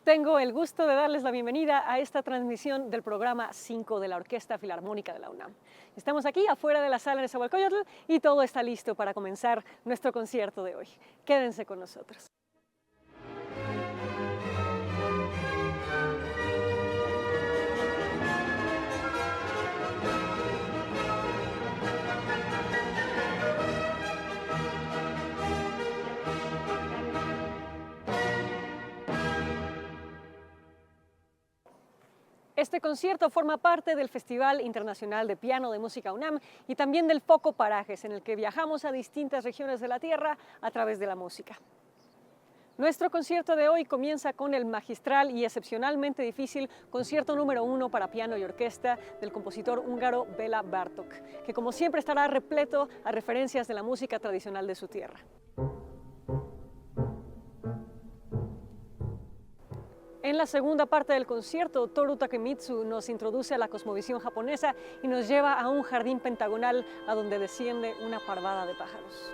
Tengo el gusto de darles la bienvenida a esta transmisión del programa 5 de la Orquesta Filarmónica de la UNAM. Estamos aquí afuera de la sala Nezahualcóyotl y todo está listo para comenzar nuestro concierto de hoy. Quédense con nosotros. Este concierto forma parte del Festival Internacional de Piano de Música UNAM y también del Foco Parajes, en el que viajamos a distintas regiones de la Tierra a través de la música. Nuestro concierto de hoy comienza con el magistral y excepcionalmente difícil concierto número 1 para piano y orquesta del compositor húngaro Béla Bartók, que como siempre estará repleto a referencias de la música tradicional de su tierra. En la segunda parte del concierto, Toru Takemitsu nos introduce a la cosmovisión japonesa y nos lleva a un jardín pentagonal a donde desciende una parvada de pájaros.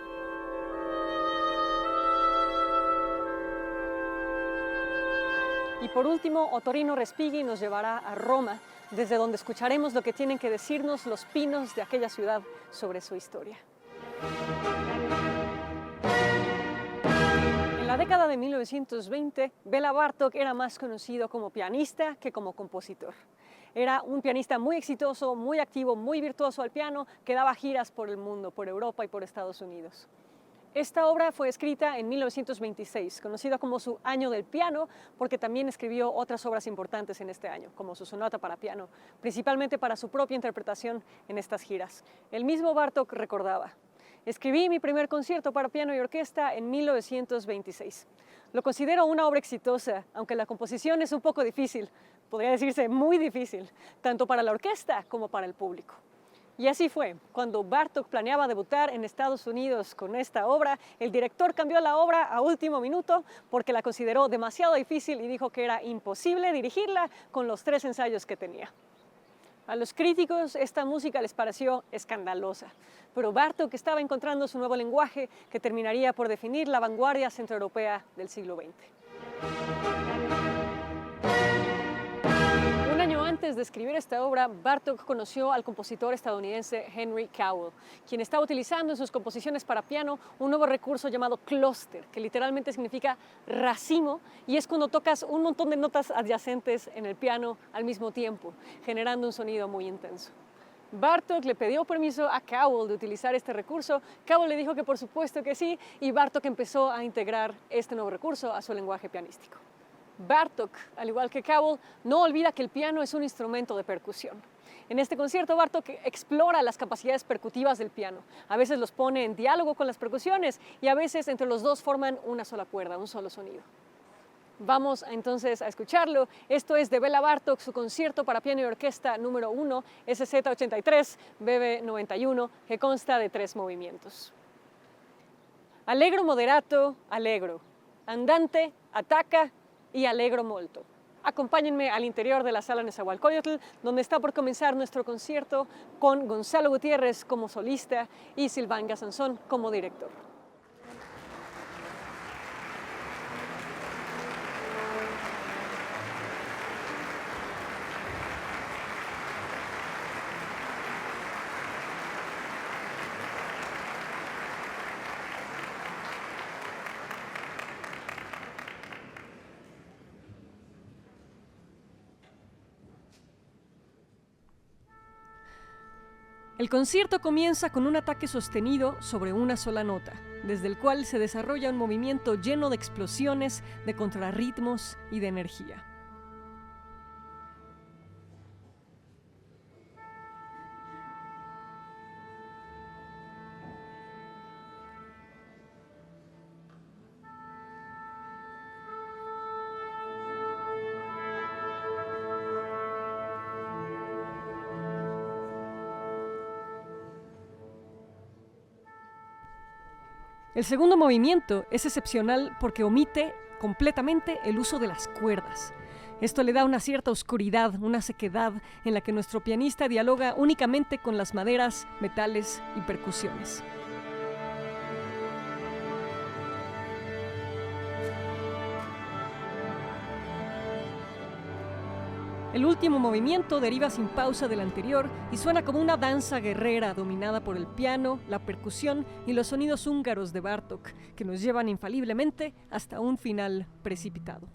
Y por último, Ottorino Respighi nos llevará a Roma, desde donde escucharemos lo que tienen que decirnos los pinos de aquella ciudad sobre su historia. En la década de 1920, Béla Bartók era más conocido como pianista que como compositor. Era un pianista muy exitoso, muy activo, muy virtuoso al piano, que daba giras por el mundo, por Europa y por Estados Unidos. Esta obra fue escrita en 1926, conocida como su Año del Piano, porque también escribió otras obras importantes en este año, como su sonata para piano, principalmente para su propia interpretación en estas giras. El mismo Bartók recordaba: escribí mi primer concierto para piano y orquesta en 1926. Lo considero una obra exitosa, aunque la composición es un poco difícil, podría decirse muy difícil, tanto para la orquesta como para el público. Y así fue. Cuando Bartók planeaba debutar en Estados Unidos con esta obra, el director cambió la obra a último minuto porque la consideró demasiado difícil y dijo que era imposible dirigirla con los 3 ensayos que tenía. A los críticos esta música les pareció escandalosa, pero Bartók estaba encontrando su nuevo lenguaje que terminaría por definir la vanguardia centroeuropea del siglo XX. Un año antes de escribir esta obra, Bartók conoció al compositor estadounidense Henry Cowell, quien estaba utilizando en sus composiciones para piano un nuevo recurso llamado clúster, que literalmente significa racimo, y es cuando tocas un montón de notas adyacentes en el piano al mismo tiempo, generando un sonido muy intenso. Bartók le pidió permiso a Cowell de utilizar este recurso. Cowell le dijo que por supuesto que sí, y Bartók empezó a integrar este nuevo recurso a su lenguaje pianístico. Bartók, al igual que Cowell, no olvida que el piano es un instrumento de percusión. En este concierto, Bartók explora las capacidades percutivas del piano. A veces los pone en diálogo con las percusiones y a veces entre los dos forman una sola cuerda, un solo sonido. Vamos entonces a escucharlo. Esto es de Béla Bartók, su concierto para piano y orquesta número 1, SZ83, BB 91, que consta de 3 movimientos. Allegro moderato, allegro. Andante, attacca y allegro molto. Acompáñenme al interior de la sala Nezahualcóyotl, donde está por comenzar nuestro concierto con Gonzalo Gutiérrez como solista y Sylvain Gassanson como director. El concierto comienza con un ataque sostenido sobre una sola nota, desde el cual se desarrolla un movimiento lleno de explosiones, de contrarritmos y de energía. El segundo movimiento es excepcional porque omite completamente el uso de las cuerdas. Esto le da una cierta oscuridad, una sequedad en la que nuestro pianista dialoga únicamente con las maderas, metales y percusiones. El último movimiento deriva sin pausa del anterior y suena como una danza guerrera dominada por el piano, la percusión y los sonidos húngaros de Bartók, que nos llevan infaliblemente hasta un final precipitado.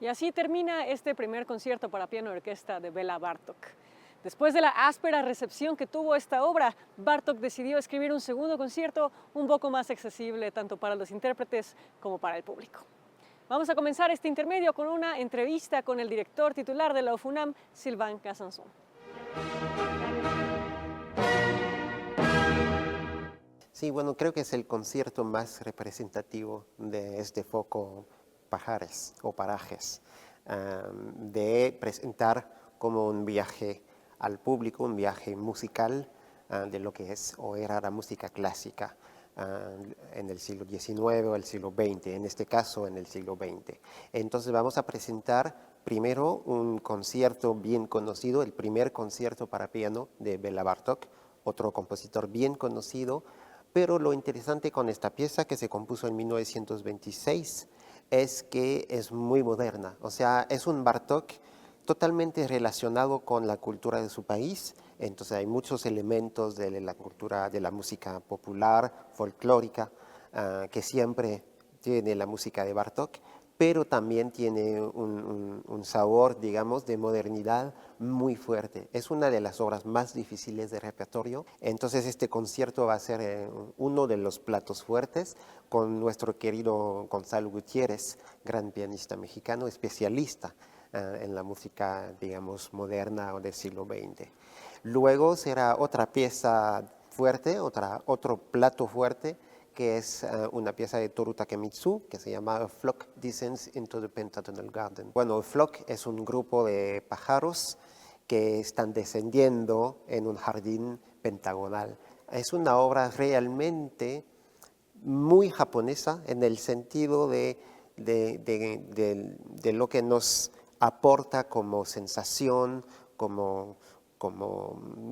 Y así termina este primer concierto para piano y orquesta de Béla Bartók. Después de la áspera recepción que tuvo esta obra, Bartók decidió escribir un segundo concierto un poco más accesible tanto para los intérpretes como para el público. Vamos a comenzar este intermedio con una entrevista con el director titular de la UFUNAM, Sylvain Casançon. Sí, bueno, creo que es el concierto más representativo de este foco Pajares o Parajes, de presentar como un viaje al público, un viaje musical de lo que es o era la música clásica en el siglo XIX o el siglo XX, en este caso en el siglo XX. Entonces vamos a presentar primero un concierto bien conocido, el primer concierto para piano de Béla Bartók, otro compositor bien conocido, pero lo interesante con esta pieza que se compuso en 1926 es que es muy moderna, o sea, es un Bartók totalmente relacionado con la cultura de su país, entonces hay muchos elementos de la cultura, de la música popular, folclórica, que siempre tiene la música de Bartók, pero también tiene un sabor, digamos, de modernidad muy fuerte. Es una de las obras más difíciles de repertorio, entonces este concierto va a ser uno de los platos fuertes con nuestro querido Gonzalo Gutiérrez, gran pianista mexicano, especialista en la música, digamos, moderna o del siglo XX. Luego será otra pieza fuerte, otro plato fuerte, que es una pieza de Toru Takemitsu, que se llama A Flock Descends into the Pentagonal Garden. Bueno, Flock es un grupo de pájaros que están descendiendo en un jardín pentagonal. Es una obra realmente muy japonesa en el sentido de lo que nos aporta como sensación, como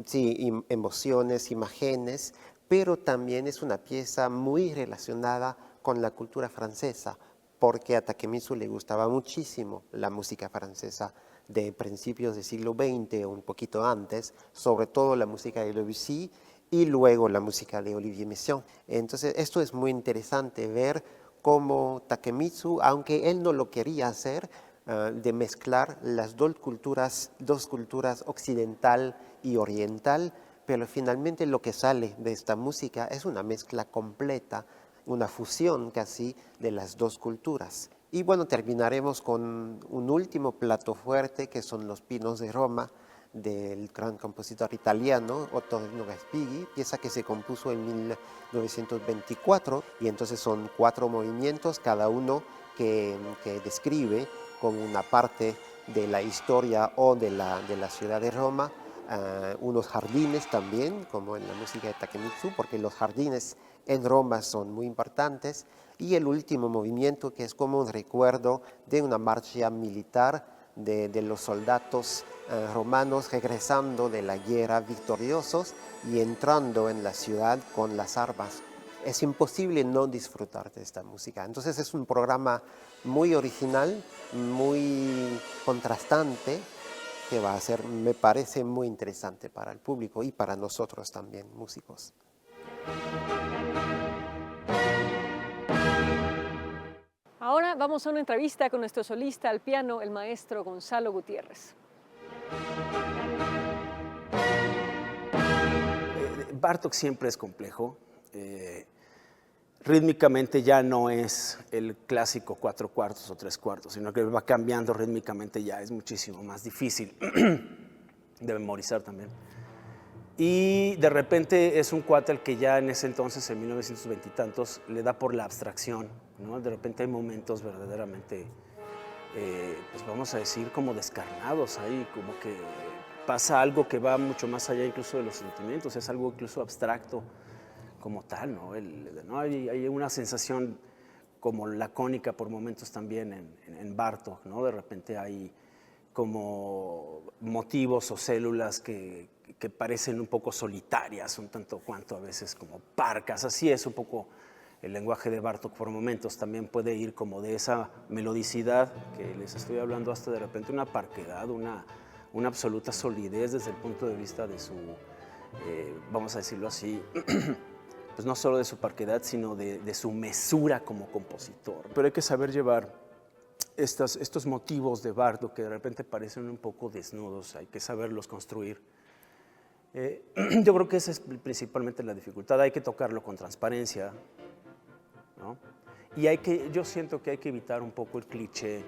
sí, emociones, imágenes, pero también es una pieza muy relacionada con la cultura francesa, porque a Takemitsu le gustaba muchísimo la música francesa de principios del siglo XX o un poquito antes, sobre todo la música de Debussy y luego la música de Olivier Messiaen. Entonces esto es muy interesante ver cómo Takemitsu, aunque él no lo quería hacer, de mezclar las dos culturas occidental y oriental, pero finalmente lo que sale de esta música es una mezcla completa, una fusión casi de las dos culturas. Y bueno, terminaremos con un último plato fuerte que son Los Pinos de Roma, del gran compositor italiano Ottavio Respighi, pieza que se compuso en 1924, y entonces son 4 movimientos, cada uno que describe con una parte de la historia o de la ciudad de Roma, unos jardines también, como en la música de Takemitsu, porque los jardines en Roma son muy importantes, y el último movimiento que es como un recuerdo de una marcha militar de los soldados romanos regresando de la guerra victoriosos y entrando en la ciudad con las armas. Es imposible no disfrutar de esta música. Entonces es un programa muy original, muy contrastante, que va a ser, me parece, muy interesante para el público y para nosotros también, músicos. Ahora vamos a una entrevista con nuestro solista al piano, el maestro Gonzalo Gutiérrez. Bartók siempre es complejo. Rítmicamente ya no es el clásico 4/4 o 3/4, sino que va cambiando rítmicamente, ya es muchísimo más difícil de memorizar también. Y de repente es un cuate al que ya en ese entonces, en 1920 y tantos, le da por la abstracción, ¿no? De repente hay momentos verdaderamente, pues vamos a decir, como descarnados ahí, como que pasa algo que va mucho más allá incluso de los sentimientos, es algo incluso abstracto como tal, ¿no? Hay una sensación como lacónica por momentos también en Bartók, ¿no? De repente hay como motivos o células que parecen un poco solitarias, un tanto cuanto a veces como parcas. Así es un poco el lenguaje de Bartók por momentos. También puede ir como de esa melodicidad que les estoy hablando hasta de repente una parquedad, una absoluta solidez desde el punto de vista de su, vamos a decirlo así, pues no solo de su parquedad, sino de su mesura como compositor. Pero hay que saber llevar estos motivos de Bartók que de repente parecen un poco desnudos, hay que saberlos construir. Yo creo que esa es principalmente la dificultad, hay que tocarlo con transparencia, ¿no? Y yo siento que hay que evitar un poco el cliché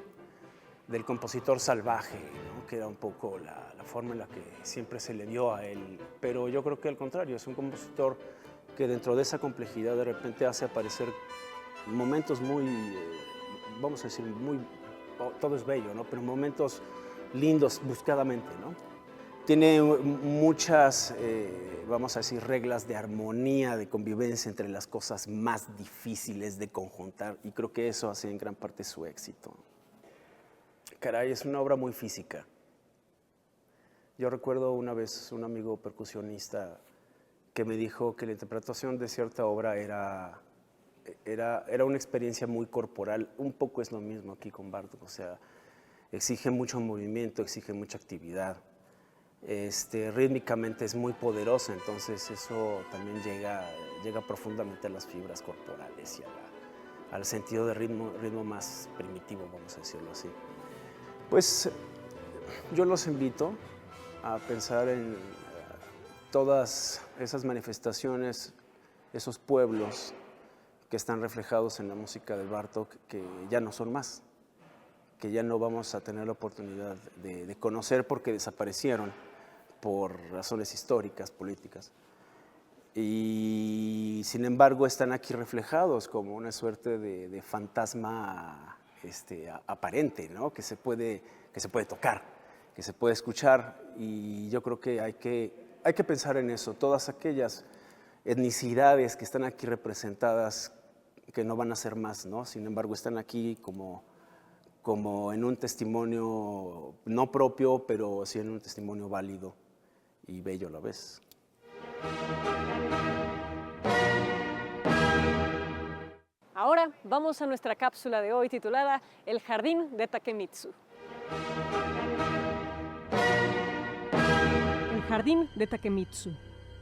del compositor salvaje, ¿no? Que era un poco la forma en la que siempre se le vio a él, pero yo creo que al contrario, es un compositor que dentro de esa complejidad de repente hace aparecer momentos muy, vamos a decir, todo es bello, ¿no? Pero momentos lindos buscadamente, ¿no? Tiene muchas, vamos a decir, reglas de armonía, de convivencia entre las cosas más difíciles de conjuntar, y creo que eso hace en gran parte su éxito. Caray, es una obra muy física. Yo recuerdo una vez un amigo percusionista que me dijo que la interpretación de cierta obra era una experiencia muy corporal. Un poco es lo mismo aquí con Bartók, o sea, exige mucho movimiento, exige mucha actividad. Rítmicamente es muy poderosa, entonces eso también llega profundamente a las fibras corporales y al sentido de ritmo más primitivo, vamos a decirlo así. Pues yo los invito a pensar en todas esas manifestaciones, esos pueblos que están reflejados en la música de Bartók, que ya no son más, que ya no vamos a tener la oportunidad de conocer porque desaparecieron por razones históricas, políticas. Y sin embargo están aquí reflejados como una suerte de fantasma aparente, ¿no? que se puede tocar, que se puede escuchar, y yo creo que hay que pensar en eso, todas aquellas etnicidades que están aquí representadas, que no van a ser más, ¿no? Sin embargo están aquí como en un testimonio no propio, pero sí en un testimonio válido y bello a la vez. Ahora vamos a nuestra cápsula de hoy titulada El jardín de Takemitsu. El jardín de Takemitsu.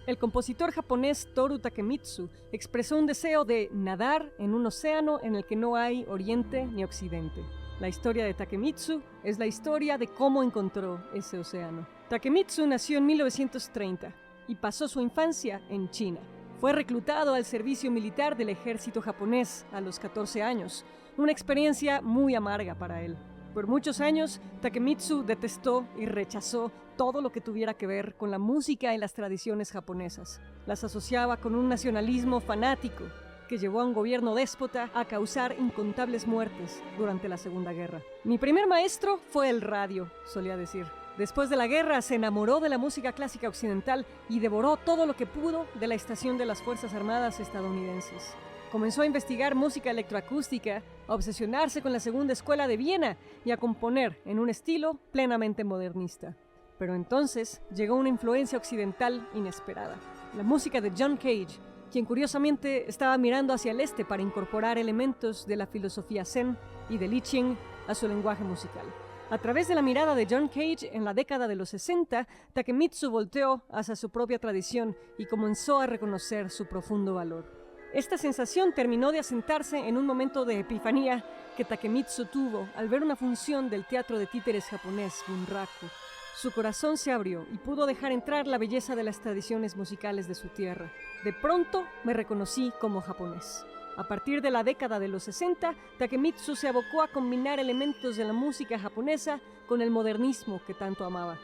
El compositor japonés Toru Takemitsu expresó un deseo de nadar en un océano en el que no hay oriente ni occidente. La historia de Takemitsu es la historia de cómo encontró ese océano. Takemitsu nació en 1930 y pasó su infancia en China. Fue reclutado al servicio militar del ejército japonés a los 14 años, una experiencia muy amarga para él. Por muchos años, Takemitsu detestó y rechazó todo lo que tuviera que ver con la música y las tradiciones japonesas. Las asociaba con un nacionalismo fanático que llevó a un gobierno déspota a causar incontables muertes durante la Segunda Guerra. Mi primer maestro fue el radio, solía decir. Después de la guerra se enamoró de la música clásica occidental y devoró todo lo que pudo de la estación de las Fuerzas Armadas estadounidenses. Comenzó a investigar música electroacústica, a obsesionarse con la Segunda Escuela de Viena y a componer en un estilo plenamente modernista. Pero entonces llegó una influencia occidental inesperada, la música de John Cage, quien curiosamente estaba mirando hacia el este para incorporar elementos de la filosofía zen y del I Ching a su lenguaje musical. A través de la mirada de John Cage en la década de los 60, Takemitsu volteó hacia su propia tradición y comenzó a reconocer su profundo valor. Esta sensación terminó de asentarse en un momento de epifanía que Takemitsu tuvo al ver una función del teatro de títeres japonés Bunraku. Su corazón se abrió y pudo dejar entrar la belleza de las tradiciones musicales de su tierra. De pronto me reconocí como japonés. A partir de la década de los 60, Takemitsu se abocó a combinar elementos de la música japonesa con el modernismo que tanto amaba.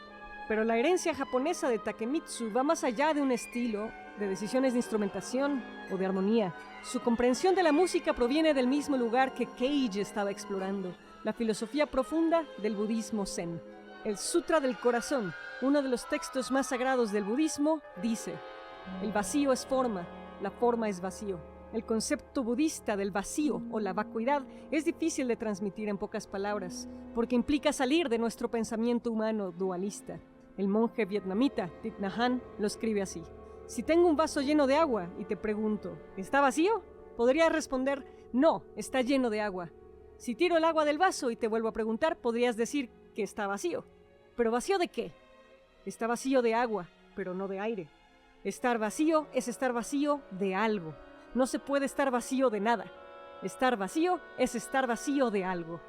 Pero la herencia japonesa de Takemitsu va más allá de un estilo, de decisiones de instrumentación o de armonía. Su comprensión de la música proviene del mismo lugar que Cage estaba explorando, la filosofía profunda del budismo zen. El Sutra del Corazón, uno de los textos más sagrados del budismo, dice: el vacío es forma, la forma es vacío. El concepto budista del vacío o la vacuidad es difícil de transmitir en pocas palabras, porque implica salir de nuestro pensamiento humano dualista. El monje vietnamita Thich Nhat Hanh lo escribe así: si tengo un vaso lleno de agua y te pregunto, ¿está vacío?, podrías responder, no, está lleno de agua. Si tiro el agua del vaso y te vuelvo a preguntar, podrías decir que está vacío. ¿Pero vacío de qué? Está vacío de agua, pero no de aire. Estar vacío es estar vacío de algo. No se puede estar vacío de nada. Estar vacío es estar vacío de algo.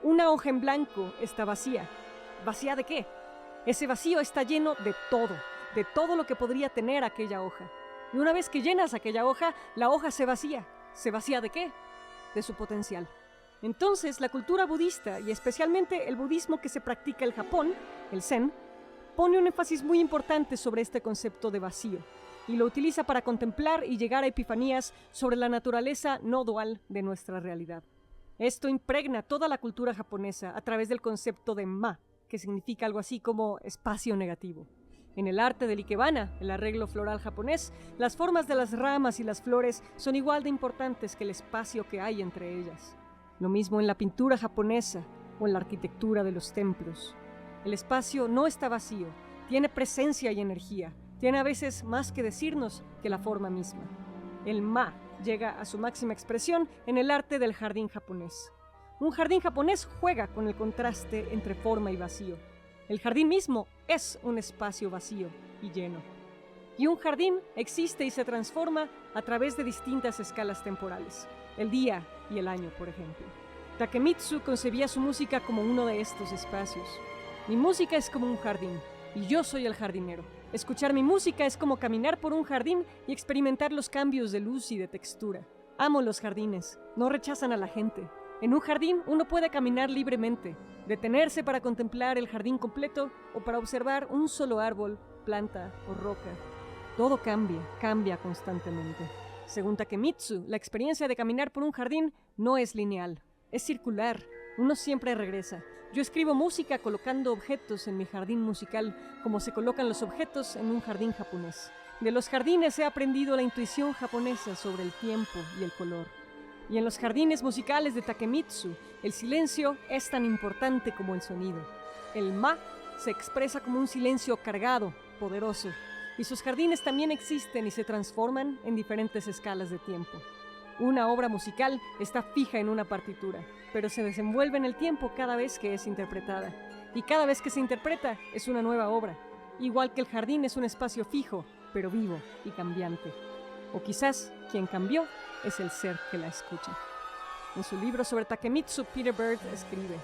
Una hoja en blanco está vacía. ¿Vacía de qué? Ese vacío está lleno de todo lo que podría tener aquella hoja. Y una vez que llenas aquella hoja, la hoja se vacía. ¿Se vacía de qué? De su potencial. Entonces, la cultura budista, y especialmente el budismo que se practica en Japón, el Zen, pone un énfasis muy importante sobre este concepto de vacío, y lo utiliza para contemplar y llegar a epifanías sobre la naturaleza no dual de nuestra realidad. Esto impregna toda la cultura japonesa a través del concepto de ma, que significa algo así como espacio negativo. En el arte del ikebana, el arreglo floral japonés, las formas de las ramas y las flores son igual de importantes que el espacio que hay entre ellas. Lo mismo en la pintura japonesa o en la arquitectura de los templos. El espacio no está vacío, tiene presencia y energía, tiene a veces más que decirnos que la forma misma. El ma llega a su máxima expresión en el arte del jardín japonés. Un jardín japonés juega con el contraste entre forma y vacío. El jardín mismo es un espacio vacío y lleno. Y un jardín existe y se transforma a través de distintas escalas temporales. El día y el año, por ejemplo. Takemitsu concebía su música como uno de estos espacios. Mi música es como un jardín, y yo soy el jardinero. Escuchar mi música es como caminar por un jardín y experimentar los cambios de luz y de textura. Amo los jardines, no rechazan a la gente. En un jardín uno puede caminar libremente, detenerse para contemplar el jardín completo o para observar un solo árbol, planta o roca. Todo cambia constantemente. Según Takemitsu, la experiencia de caminar por un jardín no es lineal, es circular. Uno siempre regresa. Yo escribo música colocando objetos en mi jardín musical, como se colocan los objetos en un jardín japonés. De los jardines he aprendido la intuición japonesa sobre el tiempo y el color. Y en los jardines musicales de Takemitsu, el silencio es tan importante como el sonido. El ma se expresa como un silencio cargado, poderoso, y sus jardines también existen y se transforman en diferentes escalas de tiempo. Una obra musical está fija en una partitura, pero se desenvuelve en el tiempo cada vez que es interpretada. Y cada vez que se interpreta es una nueva obra. Igual que el jardín es un espacio fijo, pero vivo y cambiante. O quizás quien cambió es el ser que la escucha. En su libro sobre Takemitsu, Peter Bird escribe: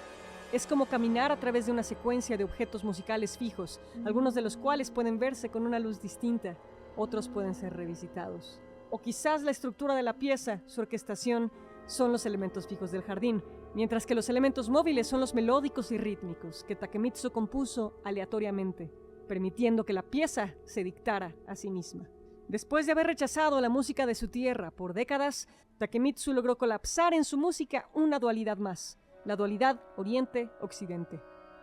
es como caminar a través de una secuencia de objetos musicales fijos, algunos de los cuales pueden verse con una luz distinta, otros pueden ser revisitados. O quizás la estructura de la pieza, su orquestación, son los elementos fijos del jardín, mientras que los elementos móviles son los melódicos y rítmicos que Takemitsu compuso aleatoriamente, permitiendo que la pieza se dictara a sí misma. Después de haber rechazado la música de su tierra por décadas, Takemitsu logró colapsar en su música una dualidad más, la dualidad Oriente-Occidente.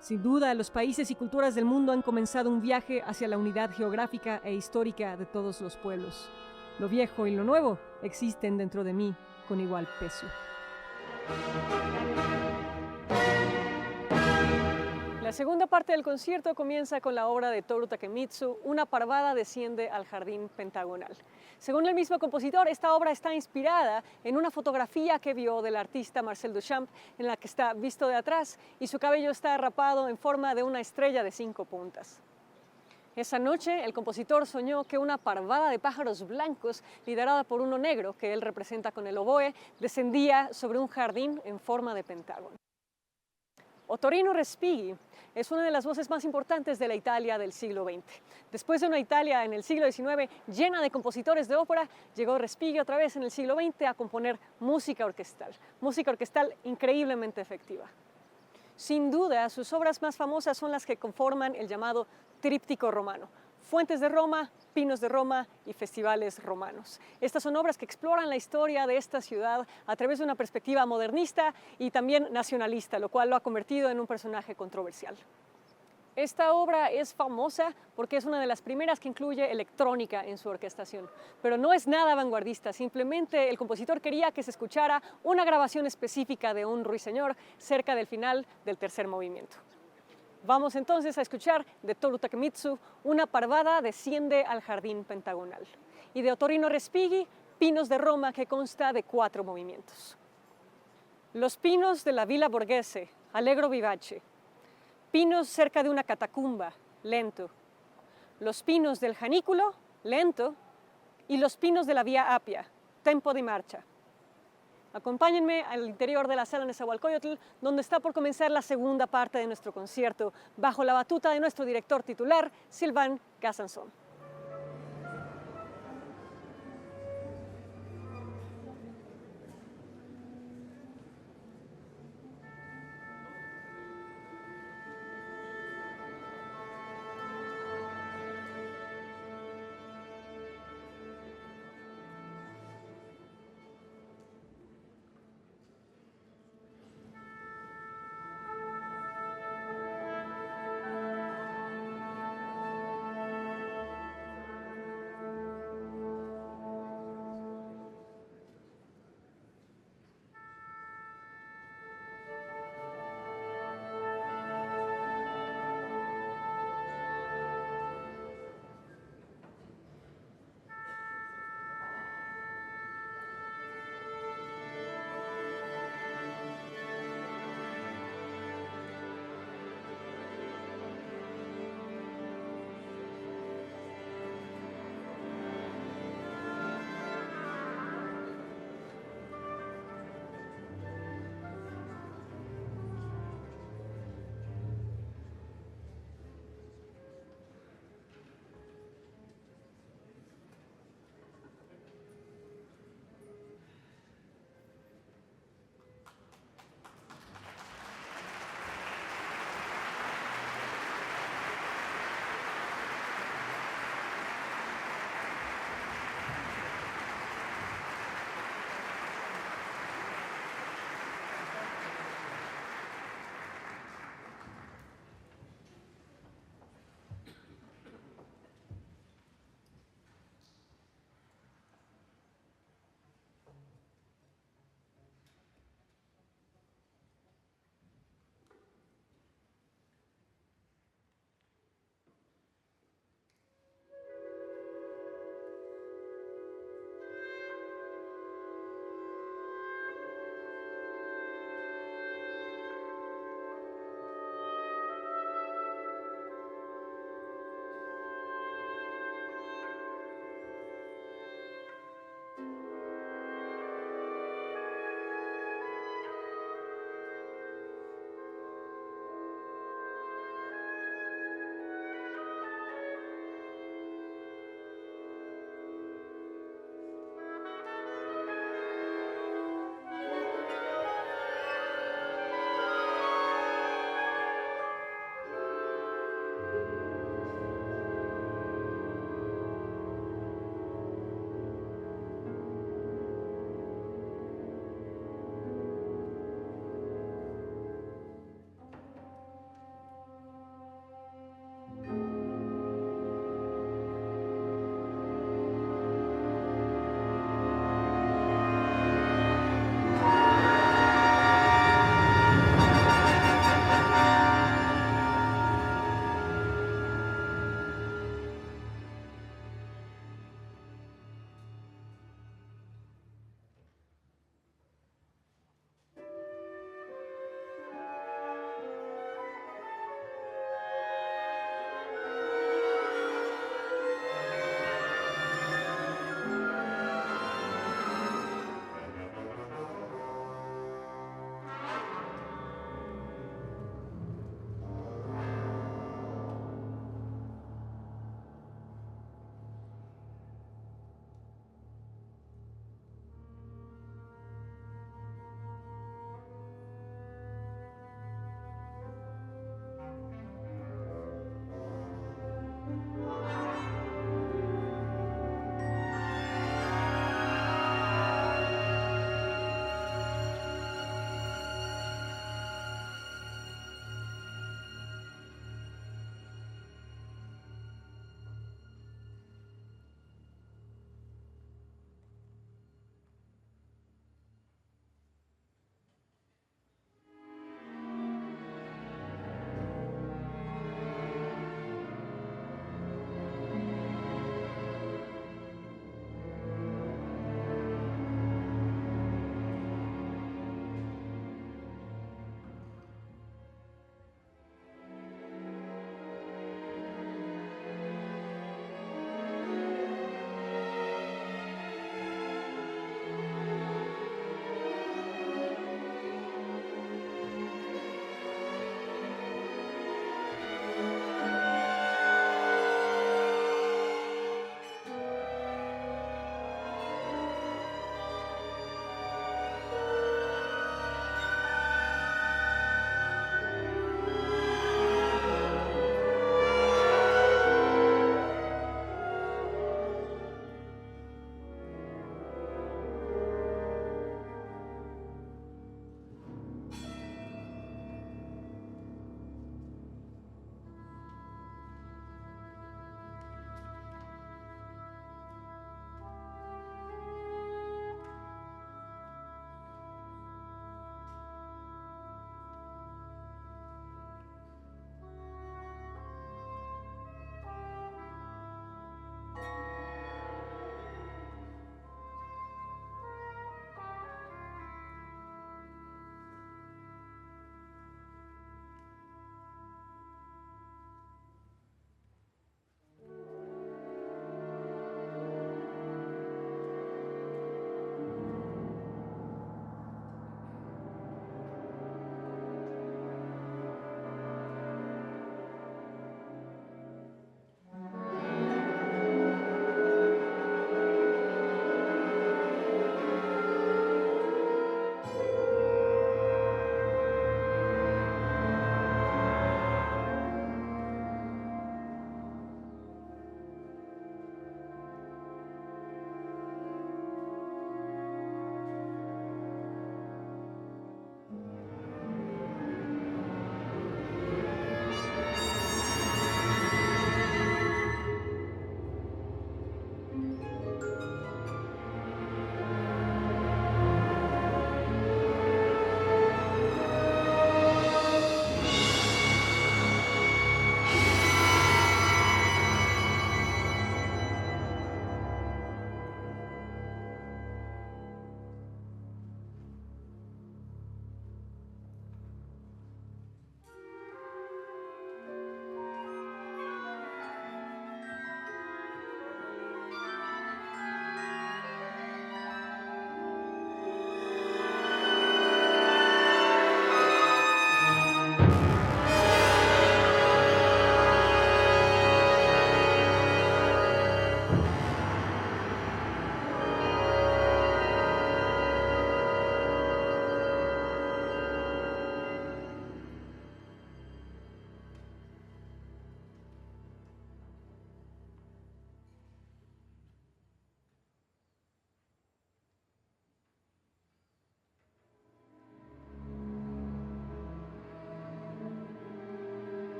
Sin duda, los países y culturas del mundo han comenzado un viaje hacia la unidad geográfica e histórica de todos los pueblos. Lo viejo y lo nuevo existen dentro de mí con igual peso. La segunda parte del concierto comienza con la obra de Toru Takemitsu, Una parvada desciende al jardín pentagonal. Según el mismo compositor, esta obra está inspirada en una fotografía que vio del artista Marcel Duchamp, en la que está visto de atrás y su cabello está rapado en forma de una estrella de 5 puntas. Esa noche, el compositor soñó que una parvada de pájaros blancos, liderada por uno negro, que él representa con el oboe, descendía sobre un jardín en forma de pentágono. Ottorino Respighi es una de las voces más importantes de la Italia del siglo XX. Después de una Italia en el siglo XIX llena de compositores de ópera, llegó Respighi otra vez en el siglo XX a componer música orquestal increíblemente efectiva. Sin duda, sus obras más famosas son las que conforman el llamado tríptico romano: Fuentes de Roma, Pinos de Roma y Festivales Romanos. Estas son obras que exploran la historia de esta ciudad a través de una perspectiva modernista y también nacionalista, lo cual lo ha convertido en un personaje controversial. Esta obra es famosa porque es una de las primeras que incluye electrónica en su orquestación, pero no es nada vanguardista, simplemente el compositor quería que se escuchara una grabación específica de un ruiseñor cerca del final del tercer movimiento. Vamos entonces a escuchar de Toru Takemitsu, Una parvada desciende al jardín pentagonal, y de Ottorino Respighi, Pinos de Roma, que consta de 4 movimientos. Los pinos de la Villa Borghese, allegro vivace. Pinos cerca de una catacumba, lento. Los pinos del Janículo, lento. Y los pinos de la Vía Appia, tempo di marcha. Acompáñenme al interior de la sala Nezahualcóyotl, donde está por comenzar la segunda parte de nuestro concierto, bajo la batuta de nuestro director titular, Sylvain Cassanson.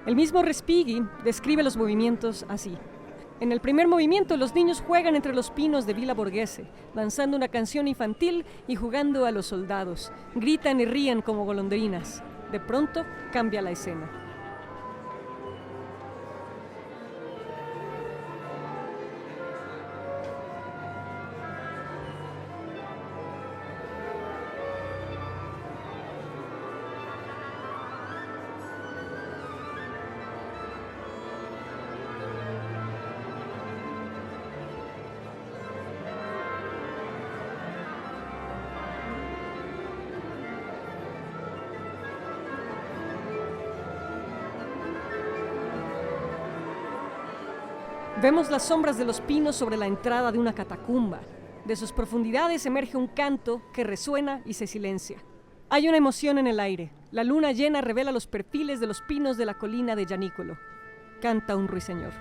El mismo Respighi describe los movimientos así. En el primer movimiento, los niños juegan entre los pinos de Villa Borghese, danzando una canción infantil y jugando a los soldados. Gritan y ríen como golondrinas. De pronto, cambia la escena. Vemos las sombras de los pinos sobre la entrada de una catacumba. De sus profundidades emerge un canto que resuena y se silencia. Hay una emoción en el aire. La luna llena revela los perfiles de los pinos de la colina de Gianicolo. Canta un ruiseñor.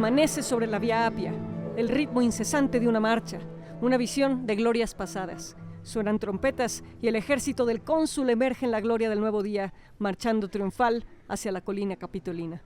Amanece sobre la Vía Apia, el ritmo incesante de una marcha, una visión de glorias pasadas. Suenan trompetas y el ejército del cónsul emerge en la gloria del nuevo día, marchando triunfal hacia la colina capitolina.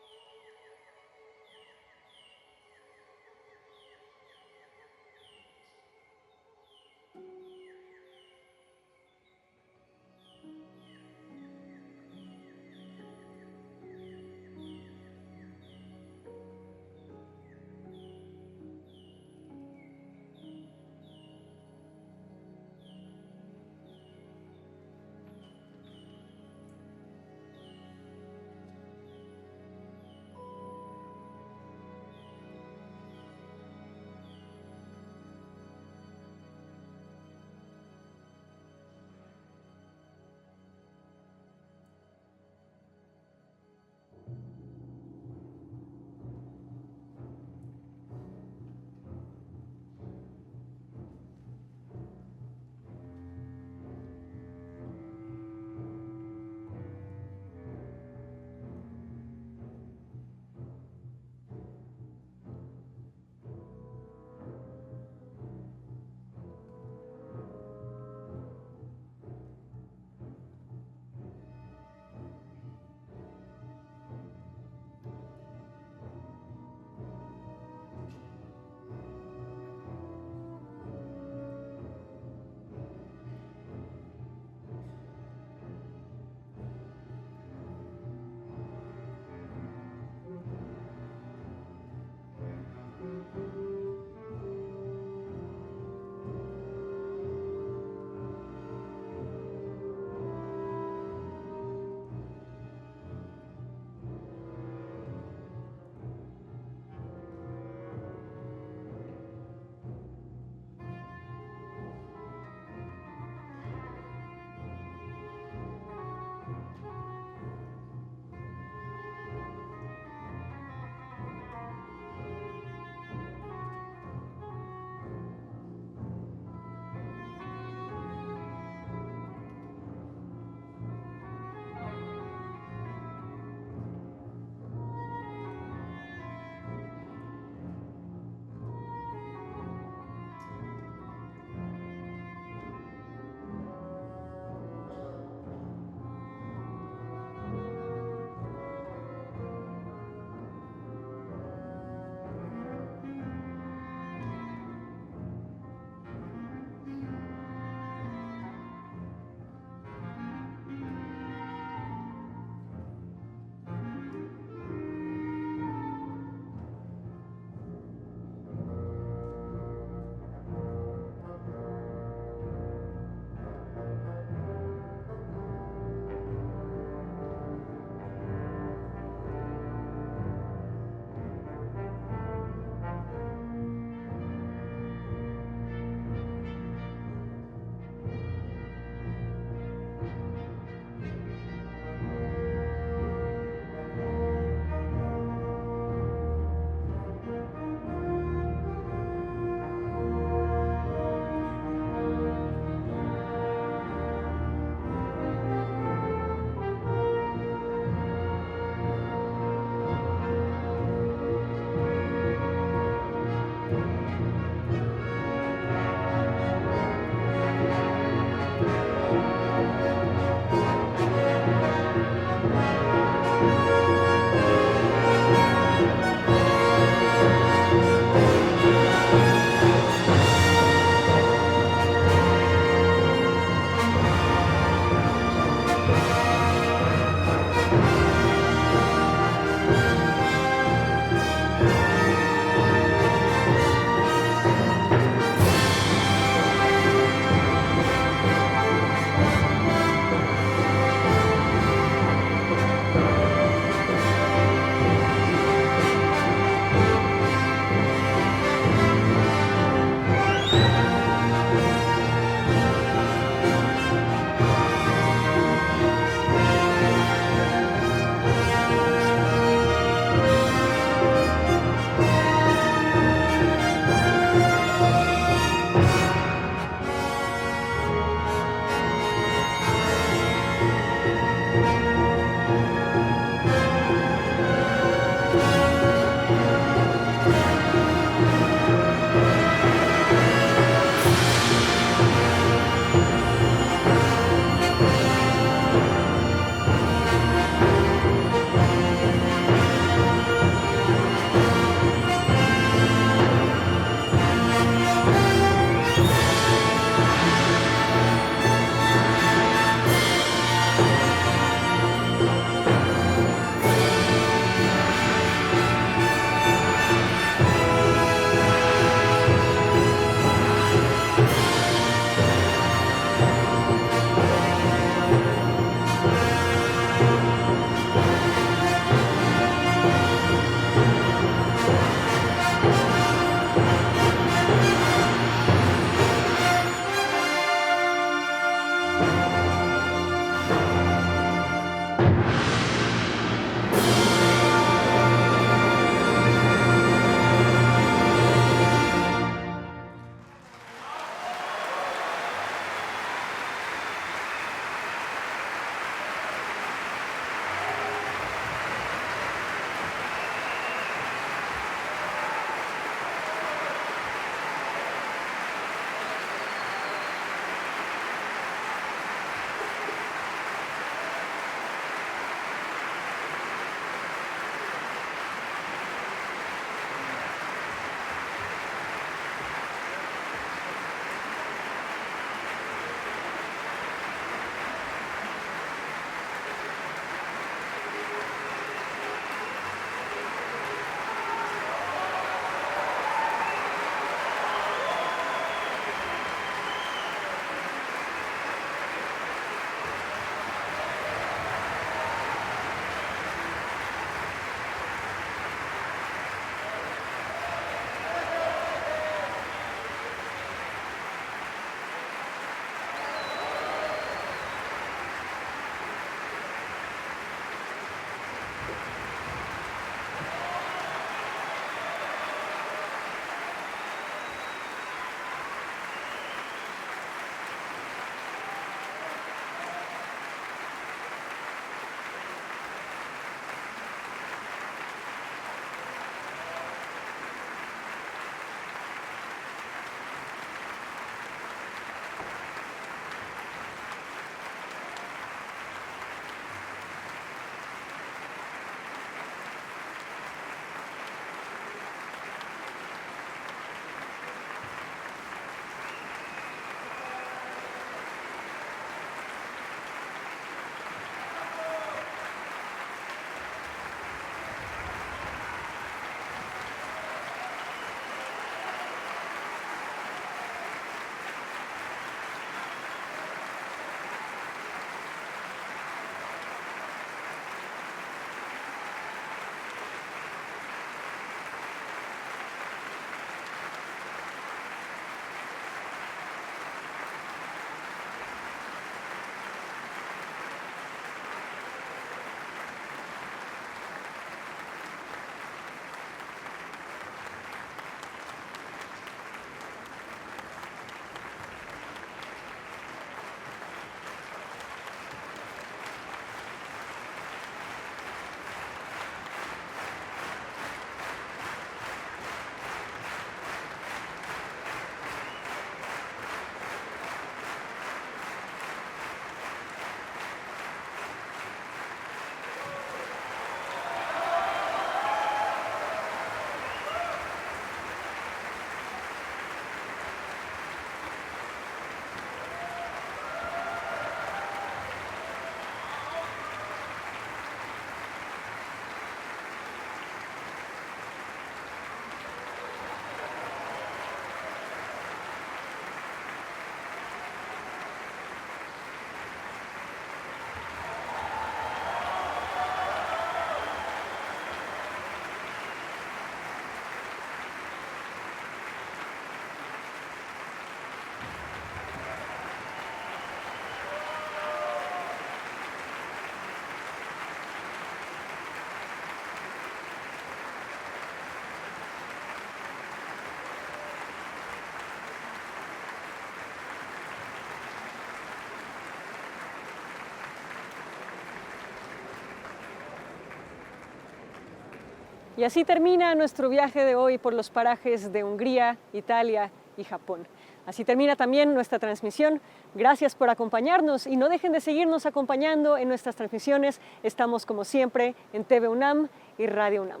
Y así termina nuestro viaje de hoy por los parajes de Hungría, Italia y Japón. Así termina también nuestra transmisión. Gracias por acompañarnos y no dejen de seguirnos acompañando en nuestras transmisiones. Estamos como siempre en TV UNAM y Radio UNAM.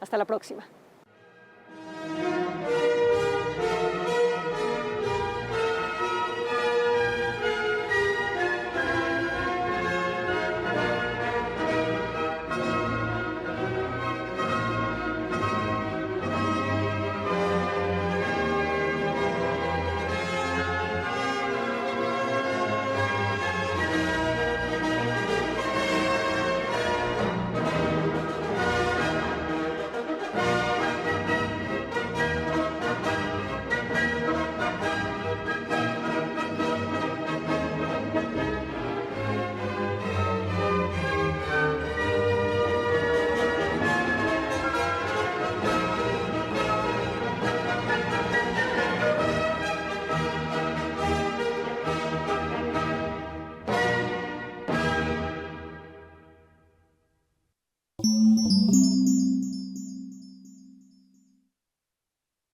Hasta la próxima.